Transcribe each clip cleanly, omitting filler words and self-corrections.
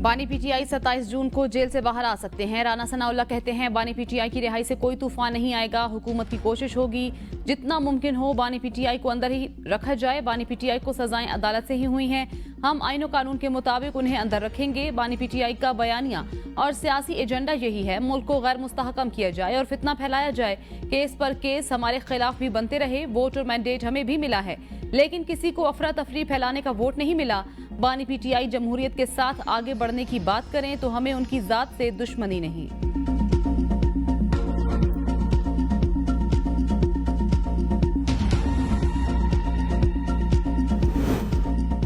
बानी पीटीआई 27 जून को जेल से बाहर आ सकते हैं। राना सनाउल्लाह कहते हैं बानी पीटीआई की रिहाई से कोई तूफान नहीं आएगा। हुकूमत की कोशिश होगी जितना मुमकिन हो बानी पीटीआई को अंदर ही रखा जाए। बानी पीटीआई को सजाएं अदालत से ही हुई हैं। हम आईन और कानून के मुताबिक उन्हें अंदर रखेंगे। बानी पीटीआई का बयानिया और सियासी एजेंडा यही है, मुल्क को गैर मुस्तहकम किया जाए और फितना फैलाया जाए। केस पर केस हमारे खिलाफ भी बनते रहे। वोट और मैंडेट हमें भी मिला है, लेकिन किसी को अफरा तफरी फैलाने का वोट नहीं मिला। बानी पीटीआई जमहूरियत के साथ आगे बढ़ने की बात करें तो हमें उनकी जात से दुश्मनी नहीं।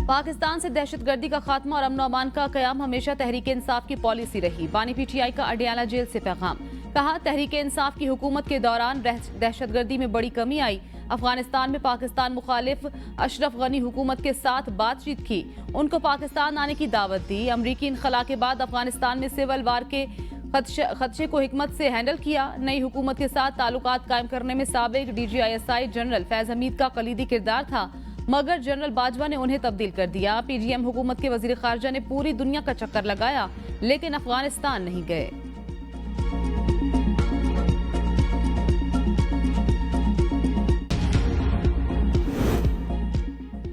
पाकिस्तान से दहशतगर्दी का खात्मा और अमन अमान का कयाम हमेशा तहरीक इंसाफ की पॉलिसी रही। बानी पीटीआई का अडियाला जेल से पैगाम। कहा तहरीक इंसाफ की हुकूमत के दौरान दहशतगर्दी में बड़ी कमी आई। अफगानिस्तान में पाकिस्तान मुखालिफ अशरफ गनी हुकूमत के साथ बातचीत की, उनको पाकिस्तान आने की दावत दी। अमरीकी इनखला के बाद अफगानिस्तान में सिविल वार के खदशे को हिकमत से हैंडल किया। नई हुकूमत के साथ ताल्लुकात कायम करने में साबिक DGISI जनरल फैज हमीद का कलीदी किरदार था, मगर जनरल बाजवा ने उन्हें तब्दील कर दिया। PGM हुकूमत के वजीर खारजा ने पूरी दुनिया का चक्कर लगाया, लेकिन अफगानिस्तान नहीं गए।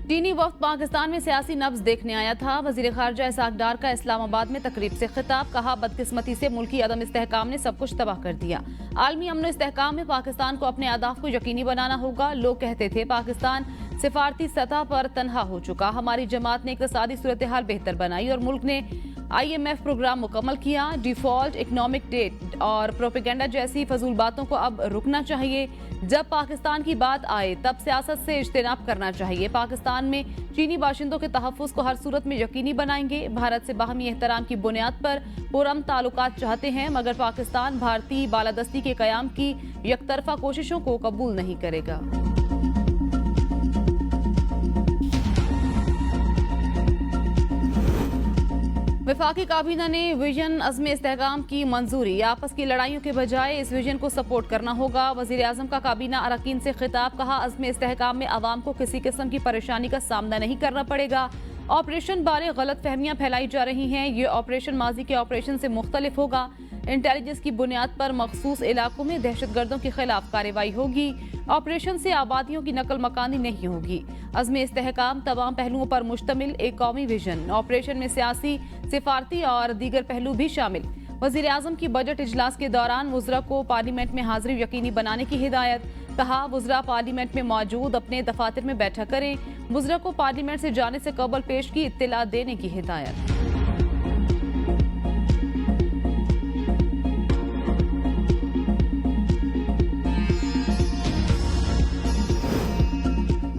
चीनी वफ्द पाकिस्तान में सियासी नब्ज देखने आया था। वजीर खारजा इसहाक डार का इस्लामाबाद में तकरीब से खिताब। कहा बदकिस्मती से मुल्की अदम इस्तेहकाम ने सब कुछ तबाह कर दिया। आलमी अमन इस्तेहकाम में पाकिस्तान को अपने अहदाफ को यकीनी बनाना होगा। लोग कहते थे पाकिस्तान सिफारती सतह पर तनहा हो चुका। हमारी जमात ने इक़्तिसादी सूरत हाल बेहतर बनाई और मुल्क ने IMF प्रोग्राम मुकम्मल किया। डिफॉल्ट, इकोनॉमिक डेट और प्रोपेगेंडा जैसी फजूल बातों को अब रुकना चाहिए। जब पाकिस्तान की बात आए तब सियासत से इज्तिनाब करना चाहिए। पाकिस्तान में चीनी बाशिंदों के तहफ़्फ़ुज़ को हर सूरत में यकीनी बनाएंगे। भारत से बाहमी एहतराम की बुनियाद पर पुरअमन ताल्लुकात चाहते हैं, मगर पाकिस्तान भारतीय बालादस्ती के क़याम की यकतरफा कोशिशों को कबूल नहीं करेगा। वफाकी काबीना ने विजन अज़्म इस्तेहकाम की मंजूरी। आपस की लड़ाइयों के बजाय इस विजन को सपोर्ट करना होगा। वज़ीर आज़म का काबीना अरकान से खिताब। कहा अज़्म इस्तेहकाम में आवाम को किसी किस्म की परेशानी का सामना नहीं करना पड़ेगा। ऑपरेशन बारे गलत फहमियाँ फैलाई जा रही हैं। ये ऑपरेशन माजी के ऑपरेशन से मुख्तलिफ होगा। इंटेलिजेंस की बुनियाद पर मखसूस इलाकों में दहशतगर्दों के खिलाफ कार्रवाई होगी। ऑपरेशन से आबादियों की नकल मकानी नहीं होगी। अज़्म इस्तेहकाम तमाम पहलुओं पर मुश्तमिल एक कौमी विजन। ऑपरेशन में सियासी, सिफारती और दीगर पहलू भी शामिल। वज़ीर आज़म की बजट इजलास के दौरान वुज़रा को पार्लियामेंट में हाजिरी यकीनी बनाने की हिदायत। कहा वुज़रा पार्लियामेंट में मौजूद अपने दफातर में बैठा करें। वुज़रा को पार्लियामेंट से जाने से कबल पेश की इत्तला देने की हिदायत।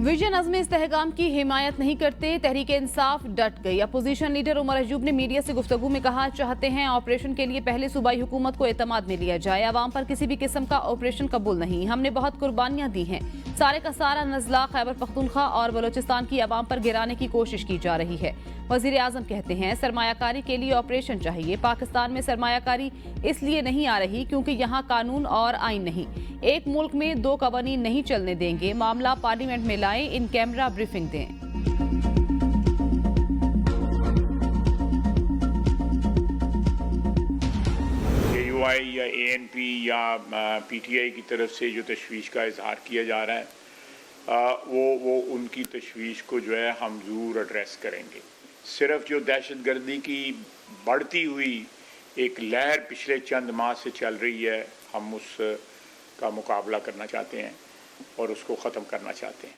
विजन अज़्म इस्तेहकाम की हिमायत नहीं करते। तहरीक इंसाफ डट गई। अपोजिशन लीडर उमर अयूब ने मीडिया से गुफ्तगू में कहा चाहते हैं ऑपरेशन के लिए पहले सूबाई हुकूमत को एतमाद में लिया जाए। आवाम पर किसी भी किस्म का ऑपरेशन कबूल नहीं। हमने बहुत कुर्बानियां दी हैं। सारे का सारा नज़ला खैबर पख्तूनख्वा और बलोचिस्तान की आवाम पर गिराने की कोशिश की जा रही है। वज़ीर आज़म कहते हैं सरमायाकारी के लिए ऑपरेशन चाहिए। पाकिस्तान में सरमायाकारी इसलिए नहीं आ रही क्योंकि यहाँ कानून और आइन नहीं। एक मुल्क में दो कवानीन नहीं चलने देंगे। मामला पार्लियामेंट में लाएं, इन कैमरा ब्रीफिंग दें। UI या ANP या PTI की तरफ से जो तशवीश का इजहार किया जा रहा है वो उनकी तशवीश को जो है हम ज़रूर एड्रेस करेंगे। सिर्फ जो दहशतगर्दी की बढ़ती हुई एक लहर पिछले चंद माह से चल रही है, हम उसका मुकाबला करना चाहते हैं और उसको ख़त्म करना चाहते हैं।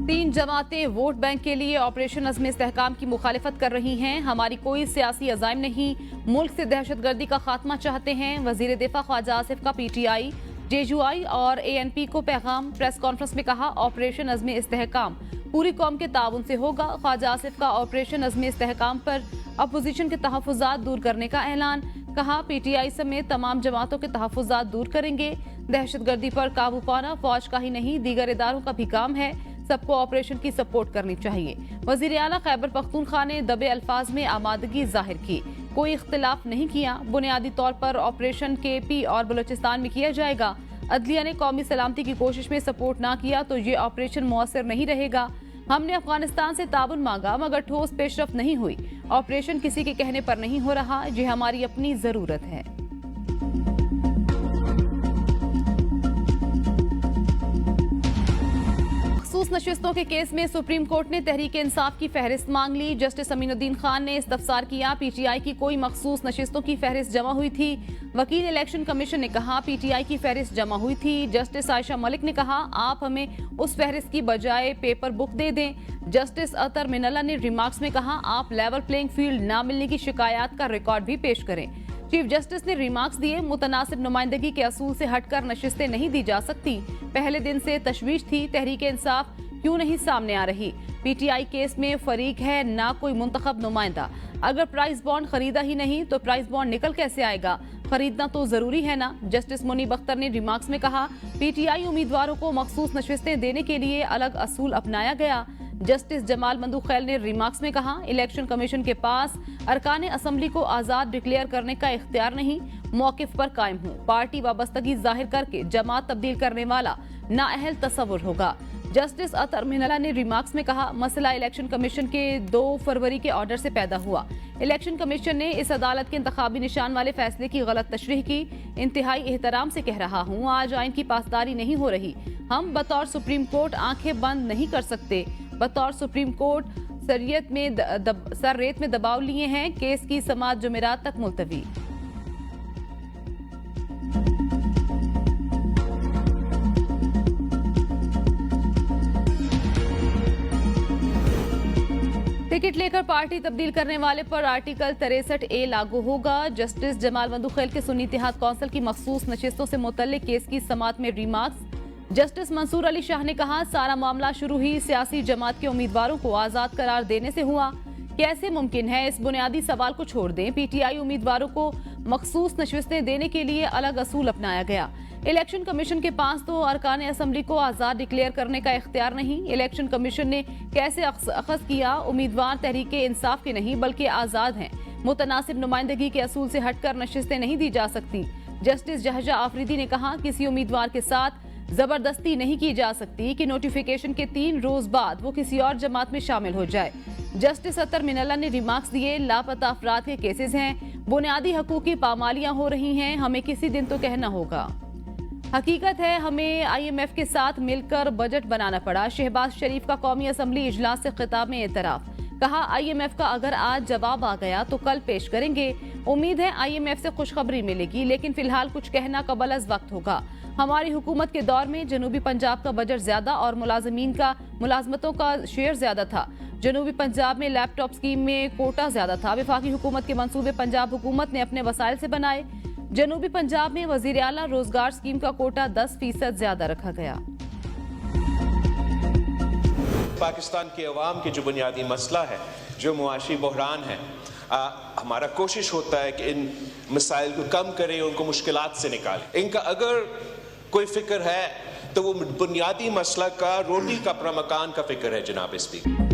3 जमातें वोट बैंक के लिए ऑपरेशन अज़्म इस्तेहकाम की मुखालिफत कर रही हैं। हमारी कोई सियासी अज़ाइम नहीं। मुल्क से दहशतगर्दी का खात्मा चाहते हैं। वज़ीर दिफा ख्वाजा आसिफ का PTI, JUI और ANP को पैगाम। प्रेस कॉन्फ्रेंस में कहा ऑपरेशन अज़्म इस्तेहकाम पूरी कौम के ताउन से होगा। ख्वाजा आसिफ का ऑपरेशन अज़्म इस्तेहकाम पर अपोजिशन के तहफ़्फ़ुज़ात दूर करने का ऐलान। कहा PTI समेत तमाम जमातों के तहफ़्फ़ुज़ात दूर करेंगे। दहशतगर्दी पर काबू पाना फौज का ही नहीं दीगर इदारों का भी काम है। सबको ऑपरेशन की सपोर्ट करनी चाहिए। वज़ीर आला खैबर पख्तूनख्वा ने दबे अल्फाज में आमादगी जाहिर की। कोई इख्तिलाफ नहीं किया। बुनियादी तौर पर ऑपरेशन KP और बलोचिस्तान में किया जाएगा। अदलिया ने कौमी सलामती की कोशिश में सपोर्ट ना किया तो ये ऑपरेशन मुअस्सर नहीं रहेगा। हमने अफगानिस्तान से ताउन मांगा मगर ठोस पेशरफ नहीं हुई। ऑपरेशन किसी के कहने पर नहीं हो रहा, ये हमारी अपनी जरूरत है। मखसूस नशिस्तों के केस में सुप्रीम कोर्ट ने तहरीक इंसाफ की फहरिस्त मांग ली। जस्टिस अमीनुद्दीन खान ने इस्तफसार किया, पीटीआई की कोई मखसूस नशिस्तों की फहरिस्त जमा हुई थी। वकील इलेक्शन कमीशन ने कहा पीटीआई की फहरिस्त जमा हुई थी। जस्टिस आयशा मलिक ने कहा आप हमें उस फहरिस्त की बजाय पेपर बुक दे दें। जस्टिस अतर मिनल्ला ने रिमार्क्स में कहा आप लेवल प्लेइंग फील्ड न मिलने की शिकायत का रिकॉर्ड भी पेश करें। चीफ जस्टिस ने रिमार्क्स दिए मुतनासिब नुमाइंदगी के असूल से हटकर नशिस्तें नहीं दी जा सकती। पहले दिन से तशवीश थी, तहरीक इंसाफ क्यों नहीं सामने आ रही। पीटीआई केस में फरीक है ना कोई मुंतखब नुमाइंदा। अगर प्राइस बॉन्ड खरीदा ही नहीं तो प्राइस बॉन्ड निकल कैसे आएगा, खरीदना तो जरूरी है ना। जस्टिस मुनीब अख्तर ने रिमार्क्स में कहा पीटीआई उम्मीदवारों को मखसूस नशिस्तें देने के लिए अलग असूल अपनाया गया। जस्टिस जमाल मंदूखैल ने रिमार्क्स में कहा इलेक्शन कमीशन के पास अरकान असम्बली को आजाद डिक्लेयर करने का इख्तियार नहीं, मौकिफ पर कायम हूँ। पार्टी वाबस्तगी जाहिर करके जमात तब्दील करने वाला नाअहल तस्वुर होगा। जस्टिस अतर मिनल्ला ने रिमार्क्स में कहा मसला इलेक्शन कमीशन के 2 फरवरी के ऑर्डर से पैदा हुआ। इलेक्शन कमीशन ने इस अदालत के इंतखाबी निशान वाले फैसले की गलत तशरीह की। इंतहाई एहतराम से कह रहा हूँ आज आइन की पासदारी नहीं हो रही। हम बतौर सुप्रीम कोर्ट आंखें बंद नहीं कर सकते। बतौर सुप्रीम कोर्ट सर रेत में दबाव लिए हैं। केस की समाअत जुमेरात तक मुलतवी। टिकट लेकर पार्टी तब्दील करने वाले पर आर्टिकल 63A लागू होगा। जस्टिस जमाल मंदूखैल के सुन्नी इत्तेहाद कौंसिल की मखसूस नशिस्तों से मुतल्लिक केस की समाअत में रिमार्क्स। जस्टिस मंसूर अली शाह ने कहा सारा मामला शुरू ही सियासी जमात के उम्मीदवारों को आजाद करार देने से हुआ। कैसे मुमकिन है, इस बुनियादी सवाल को छोड़ दें। पीटीआई उम्मीदवारों को मखसूस नशिस्तें देने के लिए अलग असूल अपनाया गया। इलेक्शन कमीशन के पास तो अरकान असम्बली को आजाद डिक्लेयर करने का इख्तियार नहीं। इलेक्शन कमीशन ने कैसे अखज़ किया उम्मीदवार तहरीक इंसाफ के नहीं बल्कि आजाद हैं। मुतनासिब नुमाइंदगी के असूल से हटकर नशिस्तें नहीं दी जा सकती। जस्टिस जहजा आफरीदी ने कहा किसी उम्मीदवार के साथ जबरदस्ती नहीं की जा सकती कि नोटिफिकेशन के 3 रोज बाद वो किसी और जमात में शामिल हो जाए। जस्टिस अतर मिनल्ला ने रिमार्क्स दिए लापता अफराद के केसेस हैं, बुनियादी हकूक की पामालियां हो रही हैं, हमें किसी दिन तो कहना होगा। हकीकत है हमें IMF के साथ मिलकर बजट बनाना पड़ा। शहबाज शरीफ का कौमी असम्बली इजलास से खिताब में एतराफ। कहा IMF का अगर आज जवाब आ गया तो कल पेश करेंगे। उम्मीद है IMF से खुशखबरी मिलेगी, लेकिन फिलहाल कुछ कहना कबल अज वक्त होगा। हमारी हुकूमत के दौर में जनूबी पंजाब का बजट ज्यादा और मुलाजमतों का शेयर ज्यादा था। जनूबी पंजाब में लैपटॉप स्कीम में कोटा ज्यादा था। वफाकी हुकूमत के मंसूबे पंजाब हुकूमत ने अपने वसाइल से बनाए। जनूबी पंजाब में वजीर आला रोजगार स्कीम का कोटा 10% ज्यादा रखा गया। पाकिस्तान के अवाम के जो बुनियादी मसला है, जो मुआशी बहरान है, हमारा कोशिश होता है कि इन मसाइल को कम करें, उनको मुश्किलात से निकालें। इनका अगर कोई फिक्र है तो वो बुनियादी मसला का रोटी कपड़ा मकान का फिक्र है। जनाब स्पीकर,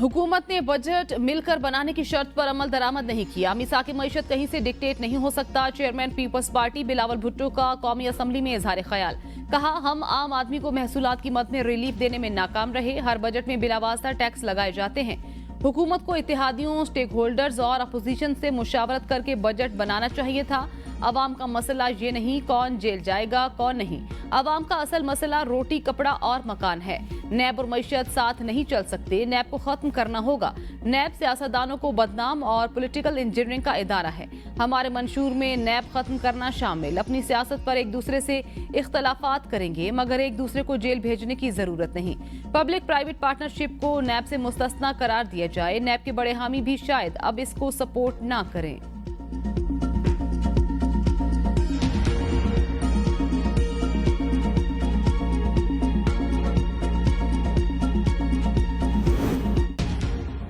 हुकूमत ने बजट मिलकर बनाने की शर्त पर अमल दरामद नहीं किया। मिसाकी मईशत कहीं से डिक्टेट नहीं हो सकता। चेयरमैन पीपल्स पार्टी बिलावल भुट्टो का कौमी असम्बली में इजहार ख्याल। कहा हम आम आदमी को महसूलात की मद में रिलीफ देने में नाकाम रहे। हर बजट में बिलावास्ता टैक्स लगाए जाते हैं। हुकूमत को इत्तेहादियों, स्टेक होल्डर्स और अपोजिशन से मुशावरत करके बजट बनाना चाहिए था। अवाम का मसला ये नहीं कौन जेल जाएगा कौन नहीं। अवाम का असल मसला रोटी कपड़ा और मकान है। नैब और मईशत साथ नहीं चल सकते। नैब को खत्म करना होगा। नैब सियासतदानों को बदनाम और पॉलिटिकल इंजीनियरिंग का इदारा है। हमारे मंशूर में नैब खत्म करना शामिल। अपनी सियासत पर एक दूसरे से इख्तलाफात करेंगे मगर एक दूसरे को जेल भेजने की जरूरत नहीं। पब्लिक प्राइवेट पार्टनरशिप को नैब से मुस्तस्ना करार दिया जाए। नैब के बड़े हामी भी शायद अब इसको सपोर्ट ना करें।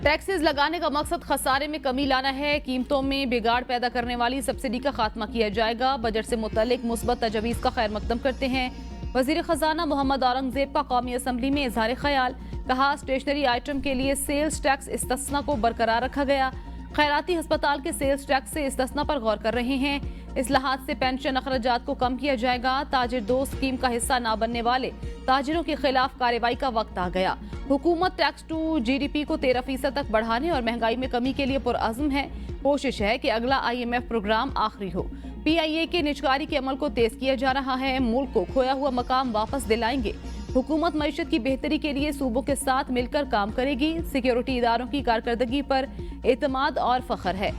टैक्सेस लगाने का मकसद खसारे में कमी लाना है। कीमतों में बिगाड़ पैदा करने वाली सब्सिडी का खात्मा किया जाएगा। बजट से मुतल्लिक मुस्बत तजवीज़ का खैर मकदम करते हैं वजीर खजाना मोहम्मद औरंगजेब का कौमी असम्बली में इजहार ख्याल। कहा स्टेशनरी आइटम के लिए सेल्स टैक्स इस्तिस्ना को बरकरार रखा गया। खैराती अस्पताल के सेल्स टैक्स से इस्तिस्ना पर गौर कर रहे हैं। इस्लाहात से पेंशन अखराजात को कम किया जाएगा। ताजिर दो स्कीम का हिस्सा ना बनने वाले ताजिरों के खिलाफ कार्रवाई का वक्त आ गया। हुकूमत टैक्स टू जीडीपी को 13% तक बढ़ाने और महंगाई में कमी के लिए पुरअज़्म है। कोशिश है कि अगला IMF प्रोग्राम आखिरी हो। PIA के निजकारी के अमल को तेज किया जा रहा है। मुल्क को खोया हुआ मकाम वापस दिलाएंगे। हुकूमत मईशत की बेहतरी के लिए सूबों के साथ मिलकर काम करेगी। सिक्योरिटी इदारों की कारकर्दगी पर एतमाद और फख्र है।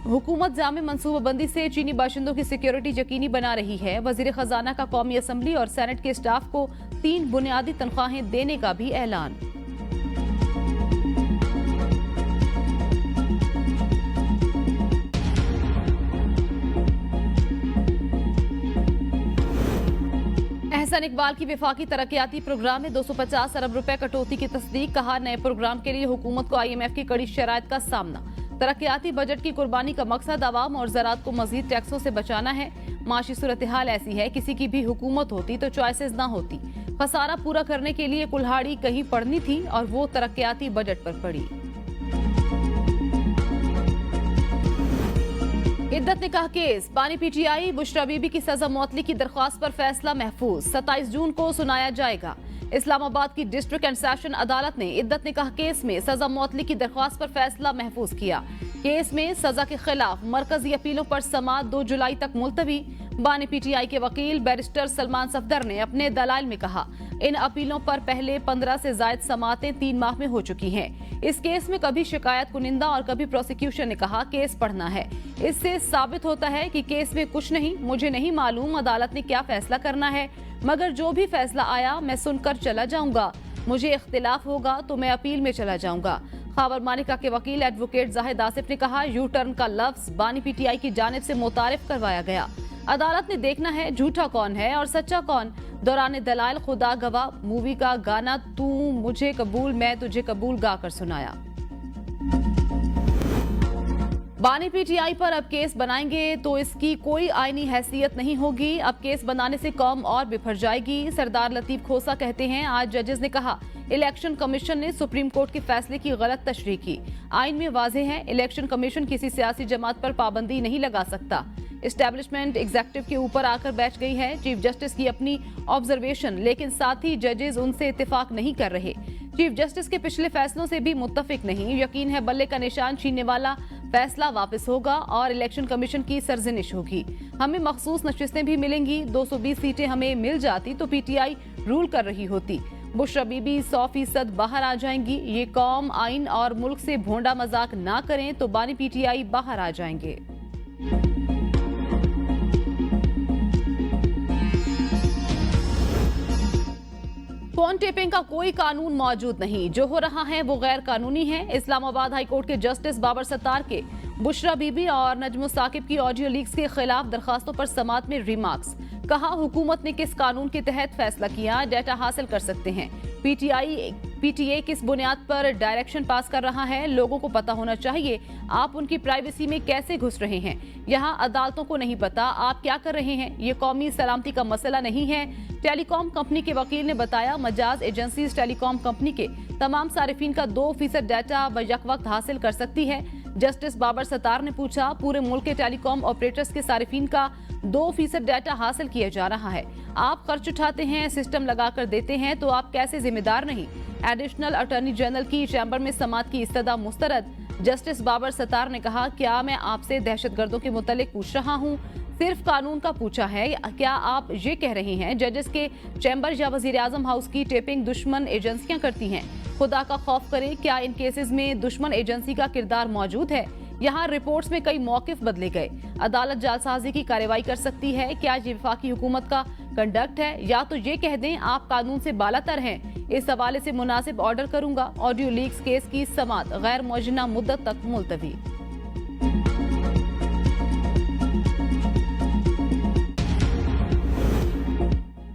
हुकूमत जामे मनसूबाबंदी से चीनी बाशिंदों की सिक्योरिटी यकीनी बना रही है। वजीर खजाना का कौमी असम्बली और सेनेट के स्टाफ को 3 बुनियादी तनख्वाहें देने का भी ऐलान। एहसान इकबाल की वफाकी तरक्याती प्रोग्राम में 250 अरब रुपए कटौती की तस्दीक। कहा, नए प्रोग्राम के लिए हुकूमत को IMF की कड़ी शराइत का सामना। तरक्याती बजट की कुर्बानी का मकसद आवाम और ज़रात को मजीद टैक्सों से बचाना है। माशी सूरत हाल ऐसी है, किसी की भी हुकूमत होती तो चॉइसेस ना होती। खसारा पूरा करने के लिए कुल्हाड़ी कहीं पड़नी थी और वो तरक्याती बजट पर पड़ी। इद्दत निकाह केस, बानी PTI बुशरा बीबी की सजा मौतली की दरख्वास्त पर फैसला महफूज। 27 जून को सुनाया जाएगा। इस्लामाबाद की डिस्ट्रिक्ट एंड सेशन अदालत ने इद्दत निकाह केस में सजा मौतली की दरख्वास्त पर फैसला महफूज किया। केस में सजा के खिलाफ मरकजी अपीलों पर समाअत 2 जुलाई तक मुलतवी। बानी PTI के वकील बैरिस्टर सलमान सफदर ने अपने दलाइल में कहा, इन अपीलों पर पहले 15 से जायद समाअतें 3 माह में हो चुकी हैं। इस केस में कभी शिकायत कुनिंदा और कभी प्रोसिक्यूशन ने कहा केस पढ़ना है। इससे साबित होता है कि केस में कुछ नहीं, मुझे नहीं मालूम अदालत ने क्या फैसला करना है, मगर जो भी फैसला आया मैं सुनकर चला जाऊंगा। मुझे इख्तिलाफ होगा तो मैं अपील में चला जाऊंगा। खाबर मानिका के वकील एडवोकेट जाहिद आसिफ ने कहा, यू टर्न का लफ्ज बानी PTI की जानिब से मुतारिफ करवाया गया। अदालत ने देखना है झूठा कौन है और सच्चा कौन। दौरान दलाइल खुदा गवाह मूवी का गाना तू मुझे कबूल मैं तुझे कबूल गाकर सुनाया। बानी PTI पर अब केस बनाएंगे तो इसकी कोई आईनी हैसियत नहीं होगी। अब केस बनाने से कौम और बिफर जाएगी। सरदार लतीफ खोसा कहते हैं, आज जजेस ने कहा इलेक्शन कमीशन ने सुप्रीम कोर्ट के फैसले की गलत तशरीह की। आइन में वाज़ेह है, इलेक्शन कमीशन किसी सियासी जमात पर पाबंदी नहीं लगा सकता। एस्टैब्लिशमेंट एग्जेक्टिव के ऊपर आकर बैठ गई है। चीफ जस्टिस की अपनी ऑब्जर्वेशन, लेकिन साथ ही जजेस उनसे इत्तेफाक नहीं कर रहे। चीफ जस्टिस के पिछले फैसलों से भी मुत्तफिक नहीं। यकीन है बल्ले का निशान छीनने वाला फैसला वापस होगा और इलेक्शन कमीशन की सरजनिश होगी। हमें मखसूस नशिस्तें भी मिलेंगी। 220 सीटें हमें मिल जाती तो PTI रूल कर रही होती। बुशरा बीबी 100% बाहर आ जाएंगी। ये कौम, आइन और मुल्क से भोंडा मजाक ना करें तो बानी PTI बाहर आ जाएंगे। फोन टेपिंग का कोई कानून मौजूद नहीं। जो हो रहा है वो गैर कानूनी है। इस्लामाबाद हाई कोर्ट के जस्टिस बाबर सत्तार के बुशरा बीबी और नजमुल साकिब की ऑडियो लीक्स के खिलाफ दरखास्तों पर समाअत में रिमार्क्स। कहा, हुकूमत ने किस कानून के तहत फैसला किया, डेटा हासिल कर सकते हैं। PTA किस बुनियाद पर डायरेक्शन पास कर रहा है, लोगों को पता होना चाहिए। आप उनकी प्राइवेसी में कैसे घुस रहे हैं। यहाँ अदालतों को नहीं पता आप क्या कर रहे हैं। ये कौमी सलामती का मसला नहीं है। टेलीकॉम कंपनी के वकील ने बताया, मजाज एजेंसीज टेलीकॉम कंपनी के तमाम सारिफिन का 2% डाटा यकवक्त हासिल कर सकती है। जस्टिस बाबर सत्तार ने पूछा, पूरे मुल्क के टेलीकॉम ऑपरेटर्स के सारिफिन का 2% डाटा हासिल किया जा रहा है। आप खर्च उठाते हैं, सिस्टम लगाकर देते हैं, तो आप कैसे जिम्मेदार नहीं। एडिशनल अटॉर्नी जनरल की चैम्बर में समाअत की इस्तदा मुस्तरद। जस्टिस बाबर सत्तार ने कहा, क्या मैं आपसे दहशतगर्दों के मुतालिक पूछ रहा हूँ, सिर्फ कानून का पूछा है। क्या आप ये कह रहे हैं जजेस के चैम्बर या वजीर आजम हाउस की टेपिंग दुश्मन एजेंसियां करती हैं? खुदा का खौफ करें, क्या इन केसेस में दुश्मन एजेंसी का किरदार मौजूद है? यहाँ रिपोर्ट्स में कई मौकिफ बदले गए। अदालत जालसाजी की कार्रवाई कर सकती है। क्या ये वफाकी हुकूमत का कंडक्ट है, या तो ये कह दें आप कानून से बालातर हैं। इस हवाले से मुनासिब ऑर्डर करूंगा। ऑडियो लीक्स केस की समाअत गैर मुअज्जना मुद्दत तक मुलतवी।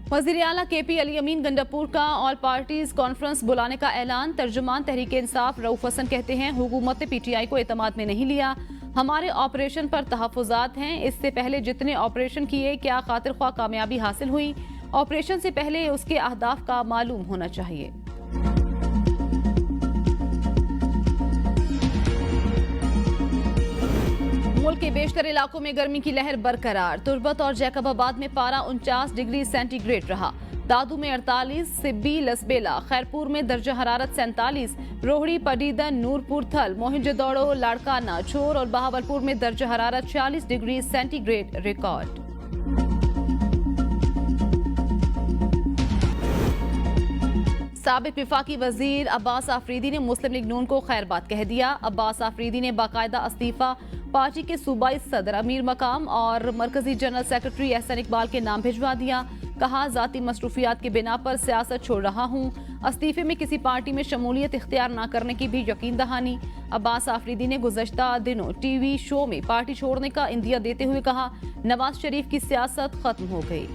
वज़ीर आला KP अली अमीन गंडापुर का ऑल पार्टीज कॉन्फ्रेंस बुलाने का ऐलान। तर्जुमान तहरीक इंसाफ रऊफ हसन कहते हैं, हुकूमत ने PTI को एतमाद में नहीं लिया। हमारे ऑपरेशन पर तहफ़्फ़ुज़ात हैं। इससे पहले जितने ऑपरेशन किए, क्या खातिर ख्वाह कामयाबी हासिल हुई? ऑपरेशन से पहले उसके अहदाफ का मालूम होना चाहिए। के बेशतर इलाकों में गर्मी की लहर बरकरार। तुर्बत और जैकबाबाद में पारा 49 डिग्री सेंटीग्रेड रहा। दादू में 48, सिब्बी, लसबेला, खैरपुर में दर्जा हरारत 47, रोहड़ी, पडीदन, नूरपुर थल, मोहिंजोदड़ो, लाड़काना, छोर और बहावलपुर में दर्जा हरारत 46 डिग्री सेंटीग्रेड रिकॉर्ड। साबिक विफाकी वजीर अब्बास आफरीदी ने मुस्लिम लीग नून को खैरबाद कह दिया। अब्बास आफरीदी ने बाकायदा इस्तीफा पार्टी के सूबाई सदर अमीर मकाम और मरकजी जनरल सेक्रेटरी एहसन इकबाल के नाम भिजवा दिया। कहा, जाती मसरूफियात की बिना पर सियासत छोड़ रहा हूँ। इस्तीफे में किसी पार्टी में शमूलियत इख्तियार न करने की भी यकीन दहानी। अब्बास आफरीदी ने गुज़श्ता दिनों टीवी शो में पार्टी छोड़ने का इंदिया देते हुए कहा, नवाज शरीफ की सियासत खत्म हो गई।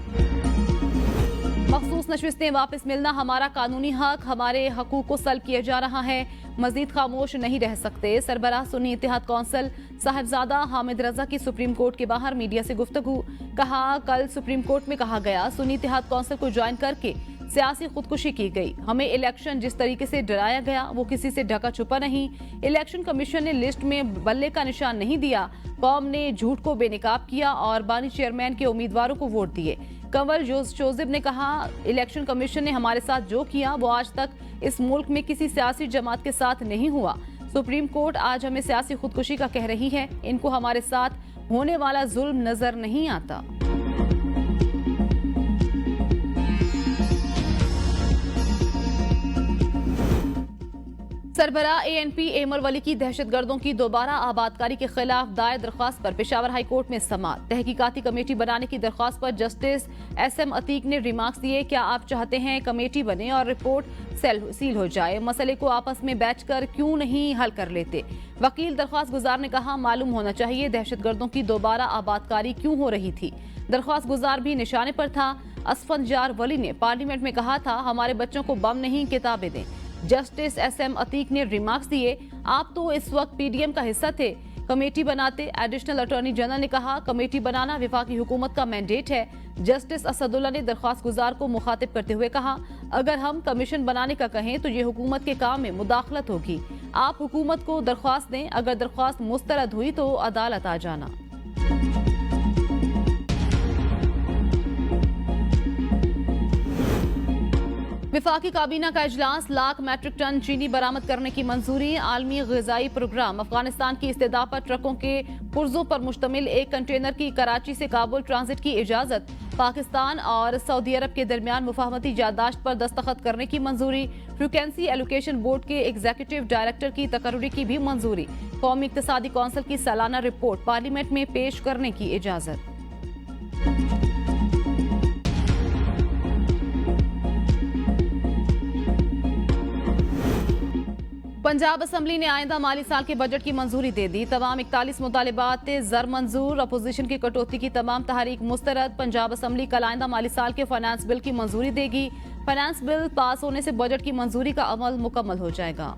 मखसूस नशस्तें वापस मिलना हमारा कानूनी हक, हमारे हकूक को सल्ब किया जा रहा है। मजीद खामोश नहीं रह सकते। सरबराह सुन्नी इत्तेहाद कौंसिल साहिबजादा हामिद रजा की सुप्रीम कोर्ट के बाहर मीडिया से गुफ्तगू। कहा, कल सुप्रीम कोर्ट में कहा गया सुन्नी इत्तेहाद कौंसिल को ज्वाइन करके सियासी खुदकुशी की गई। हमें इलेक्शन जिस तरीके से डराया गया वो किसी से ढका छुपा नहीं। इलेक्शन कमीशन ने लिस्ट में बल्ले का निशान नहीं दिया। कौम ने झूठ को बेनकाब किया और बानी चेयरमैन के उम्मीदवारों को वोट दिए। कंवल जोजिब ने कहा, इलेक्शन कमीशन ने हमारे साथ जो किया वो आज तक इस मुल्क में किसी सियासी जमात के साथ नहीं हुआ। सुप्रीम कोर्ट आज हमें सियासी खुदकुशी का कह रही है। इनको हमारे साथ होने वाला जुल्म नजर नहीं आता। सरबराह ANP एमर वली की दहशतगर्दों की दोबारा आबादकारी के खिलाफ दायर दरख्वास्त पर पेशावर हाई कोर्ट में समाअत। तहकीकाती कमेटी बनाने की दरख्वास्त पर जस्टिस SM अतीक ने रिमार्क्स दिए। क्या आप चाहते हैं कमेटी बने और रिपोर्ट सील हो जाए? मसले को आपस में बैठकर क्यों नहीं हल कर लेते? वकील दरख्वास्त गुजार ने कहा, मालूम होना चाहिए दहशतगर्दों की दोबारा आबादकारी क्यों हो रही थी। दरख्वास्त गुजार भी निशाने पर था। असफंजार वली ने पार्लियामेंट में कहा था, हमारे बच्चों को बम नहीं किताबें दें। जस्टिस SM अतीक ने रिमार्क्स दिए, आप तो इस वक्त PDM का हिस्सा थे, कमेटी बनाते। एडिशनल अटॉर्नी जनरल ने कहा, कमेटी बनाना विफाकी हुकूमत का मैंडेट है। जस्टिस असदुल्ला ने दरख्वास्त गुजार को मुखातिब करते हुए कहा, अगर हम कमीशन बनाने का कहें तो ये हुकूमत के काम में मुदाखलत होगी। आप हुकूमत को दरख्वास्त दें, अगर दरख्वास्त मुस्तरद हुई तो अदालत आ जाना। विफाकी काबीना का इजलास, लाख मैट्रिक टन चीनी बरामद करने की मंजूरी। आलमी ग़िज़ाई प्रोग्राम, अफगानिस्तान की इस्तेदा पर ट्रकों के पुर्जों पर मुश्तमिल एक कंटेनर की कराची से काबुल ट्रांजिट की इजाज़त। पाकिस्तान और सऊदी अरब के दरमियान मुफाहमती याददाश्त पर दस्तखत करने की मंजूरी। फ्रीक्वेंसी एलोकेशन बोर्ड के एग्जीक्यूटिव डायरेक्टर की तकर्री की भी मंजूरी। कौमी इक़्तिसादी कौंसिल की सालाना रिपोर्ट पार्लियामेंट में पेश करने की इजाज़त। पंजाब असम्बली ने आइंदा माली साल के बजट की मंजूरी दे दी। तमाम 41 मुतालिबात ज़र मंजूर। अपोजिशन की कटौती की तमाम तहरीक मुस्तरद। पंजाब असम्बली कल आइंदा माली साल के फाइनेंस बिल की मंजूरी देगी। फाइनेंस बिल पास होने से बजट की मंजूरी का अमल मुकम्मल हो जाएगा।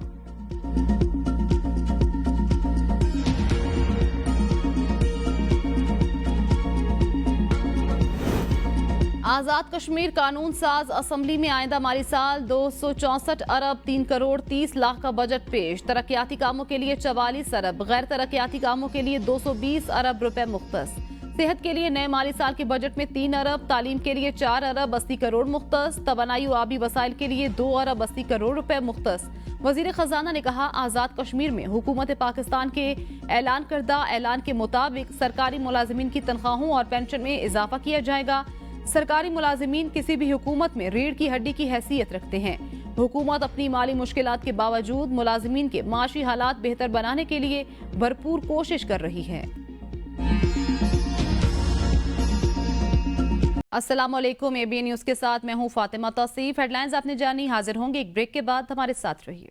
आज़ाद कश्मीर कानून साज असम्बली में आइंदा माली साल 264 अरब 3 करोड़ 30 लाख का बजट पेश। तरक्याती कामों के लिए 44 अरब, गैर तरक्याती कामों के लिए 220 अरब रुपए मुख्तस। सेहत के लिए नए माली साल के बजट में 3 अरब, तालीम के लिए 4 अरब 80 करोड़ मुख्तस, तवानाई और आबी वसाइल के लिए 2 अरब 80 करोड़ रुपए मुख्तस। वजीर खजाना ने कहा, आज़ाद कश्मीर में हुकूमत पाकिस्तान के ऐलान करदा ऐलान के मुताबिक सरकारी मुलाजिमीन की तनख्वाहों और पेंशन में इजाफा किया जाएगा। सरकारी मुलाजिमीन किसी भी हुकूमत में रीढ़ की हड्डी की हैसियत रखते हैं। हुकूमत अपनी माली मुश्किलात के बावजूद मुलाजिमीन के माशी हालात बेहतर बनाने के लिए भरपूर कोशिश कर रही है। अस्सलामुअलैकुम, ABN न्यूज़ के साथ मैं हूँ फातिमा तौसीफ। हेडलाइंस आपने जानी, हाजिर होंगे एक ब्रेक के बाद, हमारे साथ रहिए।